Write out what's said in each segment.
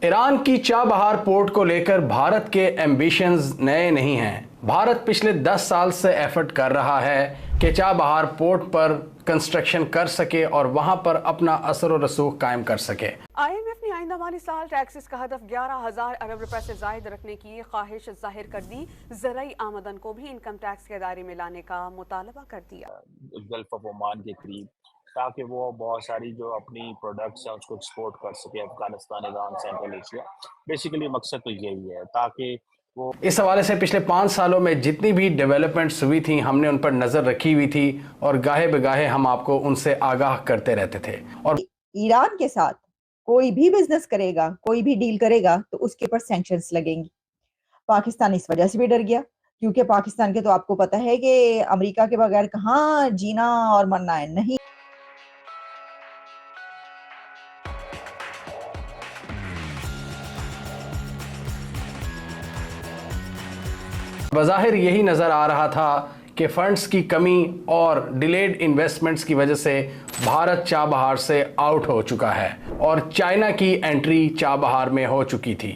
Iran की Chabahar port को लेकर भारत के एम्बिशंस नए नहीं हैं। भारत पिछले 10 साल से एफर्ट कर रहा है कि चाबहार पोर्ट पर कंस्ट्रक्शन कर सके और वहां पर अपना असर और रसूख कायम कर सके। IMF ने आइंदा माली साल टैक्सेस का हदफ 11,000 अरब रुपए से जायद रखने की ख्वाहिश जाहिर कर दी। ज़राई आमदन को भी इनकम टैक्स के दायरे में लाने का मुतालबा कर दिया। गल्फ ऑफ ओमान के करीब, ताकि वो बहुत सारी जो अपनी प्रोडक्ट्स हैं उसको एक्सपोर्ट कर सके Afghanistan, Iran, central Asia. Basically मकसद तो यही है ताकि वो इस हवाले से पिछले 5 सालों में जितनी भी डेवलपमेंट्स हुई थी हमने उन पर नजर रखी हुई थी और गाहे बेगाहे हम आपको उनसे आगाह करते रहते थे। और ईरान के साथ कोई भी बिजनेस करेगा, कोई भी डील करेगा तो उसके ऊपर सैंक्शंस लगेंगी। पाकिस्तान इस वजह से भी डर गया क्योंकि पाकिस्तान के तो आपको पता है कि अमेरिका के बगैर कहाँ जीना और मरना है, नहीं। बज़ाहिर यही नज़र आ रहा था कि फंड्स की कमी और डिलेड इन्वेस्टमेंट्स की वजह से भारत चाबहार से आउट हो चुका है और चाइना की एंट्री चाबहार में हो चुकी थी।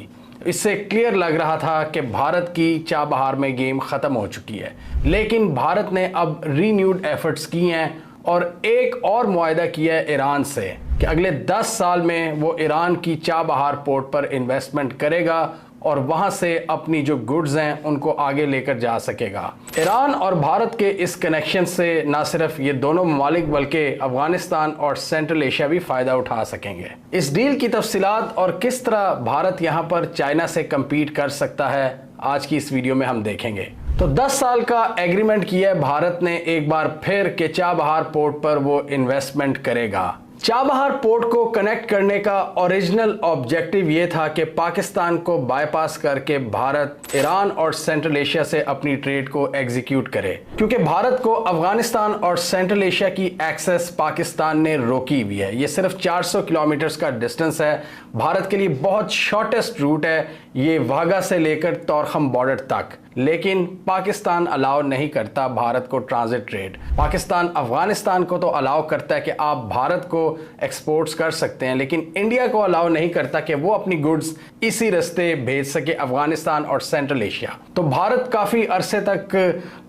इससे क्लियर लग रहा था कि भारत की चाबहार में गेम ख़त्म हो चुकी है। लेकिन भारत ने अब रीन्यूड एफर्ट्स किए हैं और एक और मुआहदा किया है ईरान से कि अगले 10 साल में वो ईरान की चाबहार पोर्ट पर इन्वेस्टमेंट करेगा और वहां से अपनी जो गुड्स हैं उनको आगे लेकर जा सकेगा। ईरान और भारत के इस कनेक्शन से ना सिर्फ ये दोनों ममालिक बल्कि अफगानिस्तान और सेंट्रल एशिया भी फ़ायदा उठा सकेंगे। इस डील की तफसीलात और किस तरह भारत यहाँ पर चाइना से कम्पीट कर सकता है आज की इस वीडियो में हम देखेंगे। तो 10 साल का एग्रीमेंट किया है भारत ने एक बार फिर कि चाबहार पोर्ट पर वो इन्वेस्टमेंट करेगा। चाबहार पोर्ट को कनेक्ट करने का ओरिजिनल ऑब्जेक्टिव ये था कि पाकिस्तान को बाईपास करके भारत ईरान और सेंट्रल एशिया से अपनी ट्रेड को एग्जीक्यूट करे, क्योंकि भारत को अफगानिस्तान और सेंट्रल एशिया की एक्सेस पाकिस्तान ने रोकी हुई है। ये सिर्फ 400 किलोमीटर्स का डिस्टेंस है, भारत के लिए बहुत शॉर्टेस्ट रूट है ये वाघा से लेकर तोरखम बॉर्डर तक। लेकिन पाकिस्तान अलाउ नहीं करता भारत को ट्रांजिट ट्रेड। पाकिस्तान अफगानिस्तान को तो अलाउ करता है कि आप भारत को एक्सपोर्ट्स कर सकते हैं, लेकिन इंडिया को अलाउ नहीं करता कि वो अपनी गुड्स इसी रास्ते भेज सके अफगानिस्तान और सेंट्रल एशिया। तो भारत काफ़ी अरसे तक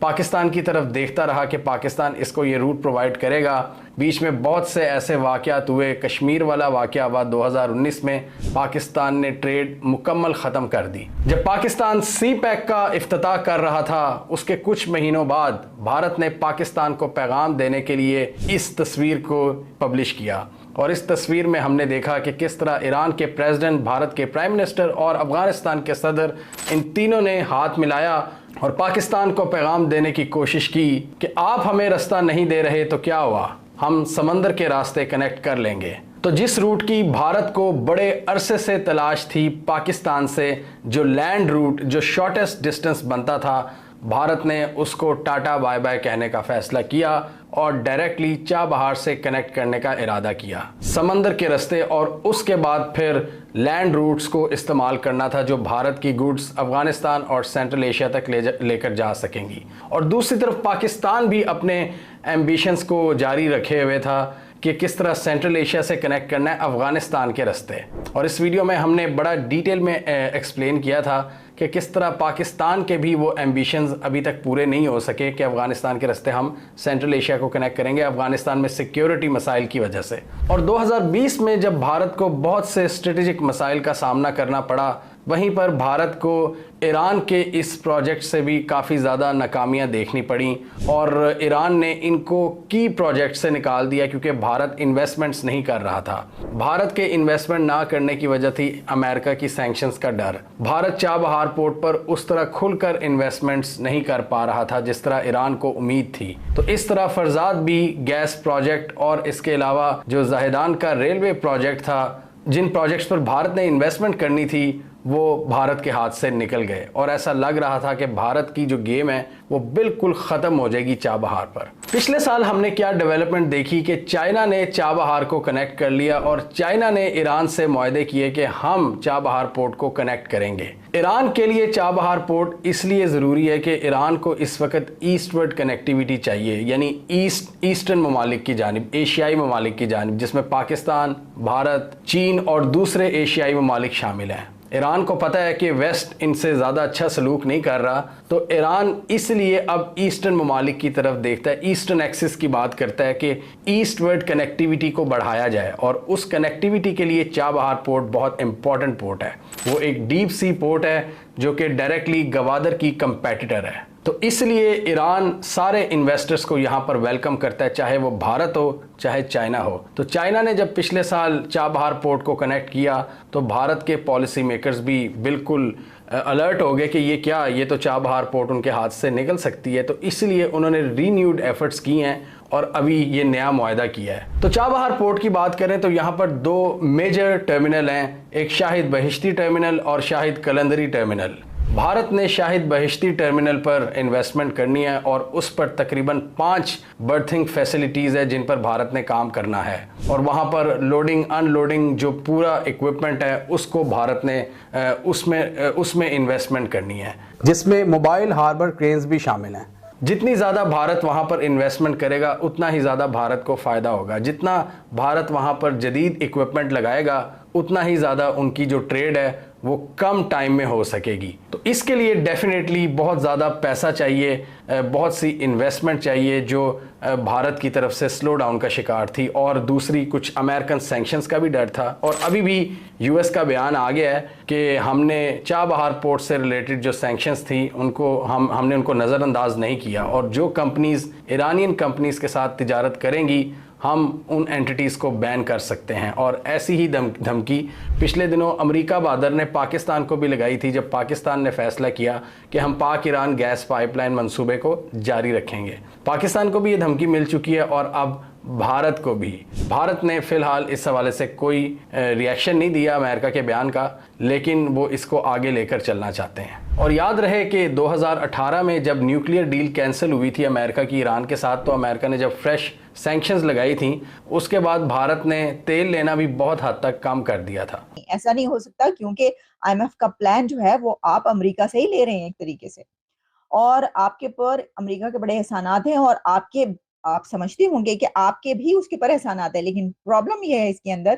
पाकिस्तान की तरफ देखता रहा कि पाकिस्तान इसको ये रूट प्रोवाइड करेगा। बीच में बहुत से ऐसे वाक़यात हुए, कश्मीर वाला वाक़या हुआ 2019 में, पाकिस्तान ने ट्रेड मुकम्मल ख़त्म कर दी। जब पाकिस्तान सी पैक का इफ्तिताह कर रहा था उसके कुछ महीनों बाद भारत ने पाकिस्तान को पैगाम देने के लिए इस तस्वीर को पब्लिश किया और इस तस्वीर में हमने देखा कि किस तरह ईरान के प्रेसिडेंट, भारत के प्राइम मिनिस्टर और अफगानिस्तान के सदर, इन तीनों ने हाथ मिलाया और पाकिस्तान को पैगाम देने की कोशिश की कि आप हमें रास्ता नहीं दे रहे तो क्या हुआ, हम समंदर के रास्ते कनेक्ट कर लेंगे। तो जिस रूट की भारत को बड़े अरसे से तलाश थी पाकिस्तान से, जो लैंड रूट, जो शॉर्टेस्ट डिस्टेंस बनता था, भारत ने उसको टाटा बाय बाय कहने का फैसला किया और डायरेक्टली चाबहार से कनेक्ट करने का इरादा किया समंदर के रास्ते, और उसके बाद फिर लैंड रूट्स को इस्तेमाल करना था जो भारत की गुड्स अफगानिस्तान और सेंट्रल एशिया तक लेकर जा सकेंगी। और दूसरी तरफ पाकिस्तान भी अपने एम्बिशंस को जारी रखे हुए था कि किस तरह सेंट्रल एशिया से कनेक्ट करना है अफगानिस्तान के रास्ते। और इस वीडियो में हमने बड़ा डिटेल में एक्सप्लेन किया था कि किस तरह पाकिस्तान के भी वो एम्बिशंस अभी तक पूरे नहीं हो सके कि अफगानिस्तान के रास्ते हम सेंट्रल एशिया को कनेक्ट करेंगे अफगानिस्तान में सिक्योरिटी मसाइल की वजह से। और 2020 में जब भारत को बहुत से स्ट्रेटेजिक मसाइल का सामना करना पड़ा, वहीं पर भारत को ईरान के इस प्रोजेक्ट से भी काफ़ी ज़्यादा नाकामियाँ देखनी पड़ी और ईरान ने इनको की प्रोजेक्ट से निकाल दिया क्योंकि भारत इन्वेस्टमेंट्स नहीं कर रहा था। भारत के इन्वेस्टमेंट ना करने की वजह थी अमेरिका की सैंक्शंस का डर। भारत चाबहार पोर्ट पर उस तरह खुलकर इन्वेस्टमेंट्स नहीं कर पा रहा था जिस तरह ईरान को उम्मीद थी। तो इस तरह फरजाद भी गैस प्रोजेक्ट और इसके अलावा जो ज़ाहिदान का रेलवे प्रोजेक्ट था, जिन प्रोजेक्ट्स पर भारत ने इन्वेस्टमेंट करनी थी, वो भारत के हाथ से निकल गए और ऐसा लग रहा था कि भारत की जो गेम है वो बिल्कुल ख़त्म हो जाएगी चाबहार पर। पिछले साल हमने क्या डेवलपमेंट देखी कि चाइना ने चाबहार को कनेक्ट कर लिया और चाइना ने ईरान से मुआहदे किए कि हम चाबहार पोर्ट को कनेक्ट करेंगे। ईरान के लिए चाबहार पोर्ट इसलिए ज़रूरी है कि ईरान को इस वक्त ईस्टवर्ड कनेक्टिविटी चाहिए, यानी ईस्टर्न ममालिक की जानिब, एशियाई ममालिक की जानिब, जिसमें पाकिस्तान, भारत, चीन और दूसरे एशियाई ममालिक शामिल हैं। ईरान को पता है कि वेस्ट इनसे ज़्यादा अच्छा सलूक नहीं कर रहा, तो ईरान इसलिए अब ईस्टर्न ममालिक की तरफ देखता है, ईस्टर्न एक्सिस की बात करता है कि ईस्टवर्ड कनेक्टिविटी को बढ़ाया जाए और उस कनेक्टिविटी के लिए चाबहार पोर्ट बहुत इंपॉर्टेंट पोर्ट है। वो एक डीप सी पोर्ट है जो कि डायरेक्टली गवादर की कंपेटिटर है। तो इसलिए ईरान सारे इन्वेस्टर्स को यहाँ पर वेलकम करता है, चाहे वो भारत हो चाहे चाइना हो। तो चाइना ने जब पिछले साल चाबहार पोर्ट को कनेक्ट किया तो भारत के पॉलिसी मेकर्स भी बिल्कुल अलर्ट हो गए कि ये तो चाबहार पोर्ट उनके हाथ से निकल सकती है। तो इसलिए उन्होंने रीन्यूड एफर्ट्स किए हैं और अभी ये नया मुआहदा किया है। तो चाबहार पोर्ट की बात करें तो यहाँ पर दो मेजर टर्मिनल हैं, एक शाहिद बहिश्ती टर्मिनल और शाहिद कलंदरी टर्मिनल। भारत ने शाहिद बहिश्ती टर्मिनल पर इन्वेस्टमेंट करनी है और उस पर तकरीबन 5 बर्थिंग फैसिलिटीज़ है जिन पर भारत ने काम करना है और वहाँ पर लोडिंग अनलोडिंग जो पूरा इक्विपमेंट है उसको भारत ने उसमें इन्वेस्टमेंट करनी है, जिसमें मोबाइल हार्बर क्रेन्स भी शामिल हैं। जितनी ज़्यादा भारत वहाँ पर इन्वेस्टमेंट करेगा उतना ही ज़्यादा भारत को फ़ायदा होगा। जितना भारत वहाँ पर जदीद इक्विपमेंट लगाएगा उतना ही ज़्यादा उनकी जो ट्रेड है वो कम टाइम में हो सकेगी। तो इसके लिए डेफिनेटली बहुत ज़्यादा पैसा चाहिए, बहुत सी इन्वेस्टमेंट चाहिए जो भारत की तरफ से स्लो डाउन का शिकार थी और दूसरी कुछ अमेरिकन सैंक्शंस का भी डर था। और अभी भी यूएस का बयान आ गया है कि हमने चाबहार पोर्ट से रिलेटेड जो सैंक्शंस थी उनको हमने उनको नज़रअंदाज नहीं किया और जो कंपनीज़ ईरानियन कंपनीज़ के साथ तिजारत करेंगी हम उन एंटिटीज़ को बैन कर सकते हैं। और ऐसी ही धमकी पिछले दिनों अमेरिका बादर ने पाकिस्तान को भी लगाई थी जब पाकिस्तान ने फैसला किया कि हम पाक ईरान गैस पाइपलाइन मंसूबे को जारी रखेंगे। पाकिस्तान को भी ये धमकी मिल चुकी है और अब भारत को भी। भारत ने फ़िलहाल इस हवाले से कोई रिएक्शन नहीं दिया अमेरिका के बयान का, लेकिन वो इसको आगे लेकर चलना चाहते हैं। और याद रहे कि 2018 में जब न्यूक्लियर डील कैंसिल हुई थी अमेरिका की ईरान के साथ, तो अमेरिका ने जब फ्रेश सैंक्शंस लगाई थी उसके बाद भारत ने तेल लेना भी बहुत हद तक कम कर दिया था। ऐसा नहीं हो सकता क्योंकि आईएमएफ का प्लान जो है वो आप अमेरिका से ही ले रहे हैं एक तरीके से, और आपके पर अमेरिका के बड़े एहसानात हैं और आप समझते होंगे कि आपके भी उसके पर एहसानात है। लेकिन प्रॉब्लम यह है इसके अंदर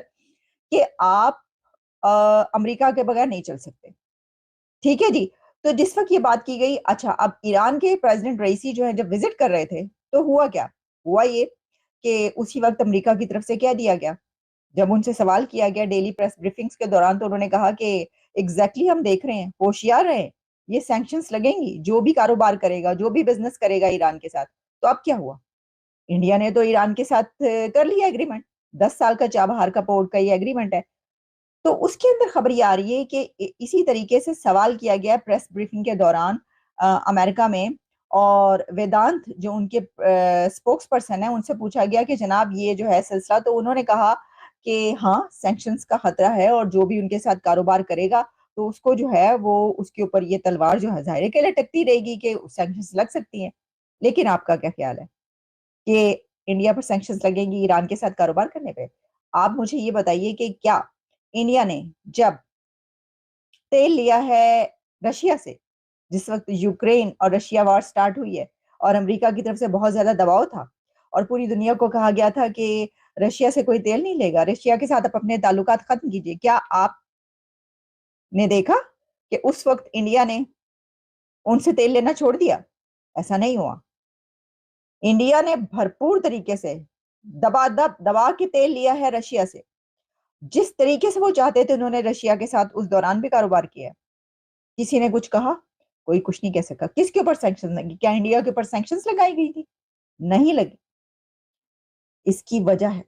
कि आप अमेरिका के बगैर नहीं चल सकते। ठीक है जी। तो जिस वक्त ये बात की गई, अच्छा अब ईरान के प्रेसिडेंट रईसी जो है जब विजिट कर रहे थे तो हुआ क्या? हुआ ये कि उसी वक्त अमेरिका की तरफ से क्या दिया गया, जब उनसे सवाल किया गया डेली प्रेस ब्रीफिंग्स के दौरान, तो उन्होंने कहा कि एग्जैक्टली हम देख रहे हैं, होशियार रहें, ये सैंक्शंस लगेंगी, जो भी कारोबार करेगा, जो भी बिजनेस करेगा ईरान के साथ। तो अब क्या हुआ? इंडिया ने तो ईरान के साथ कर लिया एग्रीमेंट, 10 साल का चाबहार का पोर्ट का ये एग्रीमेंट है। तो उसके अंदर खबर ये आ रही है कि इसी तरीके से सवाल किया गया प्रेस ब्रीफिंग के दौरान अमेरिका में, और वेदांत जो उनके स्पोक्स पर्सन है उनसे पूछा गया कि जनाब ये जो है सिलसिला, तो उन्होंने कहा कि हाँ सैंक्शंस का खतरा है और जो भी उनके साथ कारोबार करेगा तो उसको जो है वो उसके ऊपर ये तलवार जो है ज़ाहिर के लटकती रहेगी कि सैंक्शंस लग सकती हैं। लेकिन आपका क्या ख्याल है कि इंडिया पर सैंक्शंस लगेंगी ईरान के साथ कारोबार करने पे? आप मुझे ये बताइए कि क्या इंडिया ने जब तेल लिया है रशिया से, जिस वक्त यूक्रेन और रशिया वॉर स्टार्ट हुई है और अमेरिका की तरफ से बहुत ज्यादा दबाव था और पूरी दुनिया को कहा गया था कि रशिया से कोई तेल नहीं लेगा, रशिया के साथ आप अपने ताल्लुकात खत्म कीजिए, क्या आपने देखा कि उस वक्त इंडिया ने उनसे तेल लेना छोड़ दिया? ऐसा नहीं हुआ। इंडिया ने भरपूर तरीके से दबा के तेल लिया है रशिया से। जिस तरीके से वो चाहते थे उन्होंने रशिया के साथ उस दौरान भी कारोबार किया। किसी ने कुछ कहा? कोई कुछ नहीं कह सका। किसके ऊपर सैंक्शन लगी? क्या इंडिया के ऊपर सैंक्शंस लगाई गई थी? नहीं लगी। इसकी वजह है